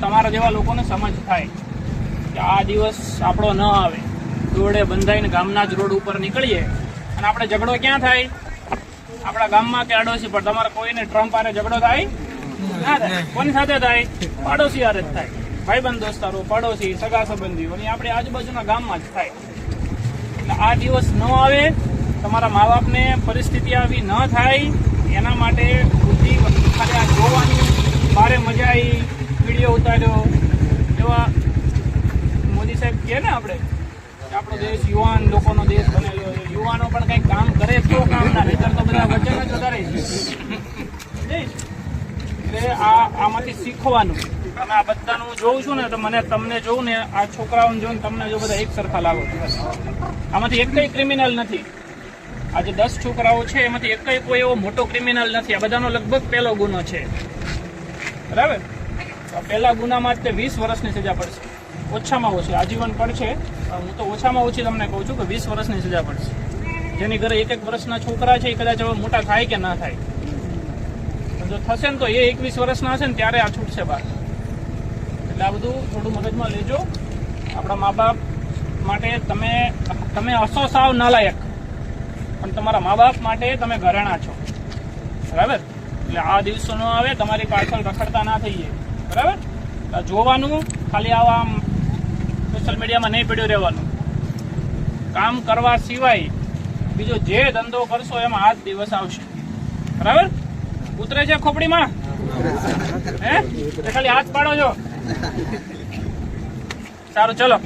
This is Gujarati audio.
તમારા જેવા લોકોને સમજ થાય કે આ દિવસ આપણો ન આવે. દોડે બંધાઈને ગામના જ રોડ ઉપર નીકળીએ અને આપણે ઝઘડો ક્યાં થાય? આપણા ગામમાં કે આડોશી. પણ તમારે કોઈને ટ્રમ્પ હારે ઝઘડો થાય ના થાય. કોની સાથે થાય? પાડોશી હારે જ થાય. ભાઈબંધ દોસ્તારો, પડોશી, સગા સંબંધીઓ અને આપણે આજુબાજુના ગામમાં જ થાય. એટલે આ દિવસ ન આવે, તમારા મા બાપને પરિસ્થિતિ આવી ન થાય એના માટે બુદ્ધિ ખાલી આ જોવાની મારે મજા આવી, વિડીયો ઉતાર્યો. એવા મોદી સાહેબ કહે ને આપણે કે આપણો દેશ યુવાન લોકોનો દેશ બનેલો છે. યુવાનો પણ કંઈક કામ કરે તો કામ ના, નહીંતર તો બધા વચન જ વધારે છે. એટલે આમાંથી શીખવાનું. તમે આ બધાનું જોઉં છું ને તો તમને જોઉં ને, આ છોકરાઓને જોઉં ને તમને જો બધા એક સરખા લાગો. આમાંથી એક કઈ ક્રિમિનલ નથી. આ જે 10 છોકરાઓ છે એમાંથી એક કઈ કોઈ એવો મોટો ક્રિમિનલ નથી. આ બધાનો લગભગ પહેલો ગુનો છે, બરાબર? પહેલા ગુનામાં જ તે 20 વર્ષની સજા પડશે, ઓછામાં ઓછી. આજીવન પડશે. હું તો ઓછામાં ઓછી તમને કહું છું કે 20 વર્ષની સજા પડશે. જેની ઘરે 1-1 વર્ષના છોકરા છે એ કદાચ હવે મોટા થાય કે ના થાય. જો થશે ને તો એ 21 વર્ષના હશે ને ત્યારે આ છૂટશે બહાર. એટલે આ બધું થોડું મગજમાં લેજો. આપણા મા બાપ માટે તમે હસો સાવ નાલાયક, પણ તમારા મા બાપ માટે તમે ઘરેણા છો, બરાબર? એટલે આ દિવસો ન આવે, તમારી પાછળ રખડતા ના થઈએ, બરાબર? જોવાનું, ખાલી આવા સોશિયલ મીડિયામાં નહીં પડ્યું રહેવાનું. કામ કરવા સિવાય બીજો જે ધંધો કરશો એમાં આ જ દિવસ આવશે, બરાબર? ઉતરે છે ખોપડીમાં? હે? ખાલી હાથ પાડો છો. સારું, ચલો.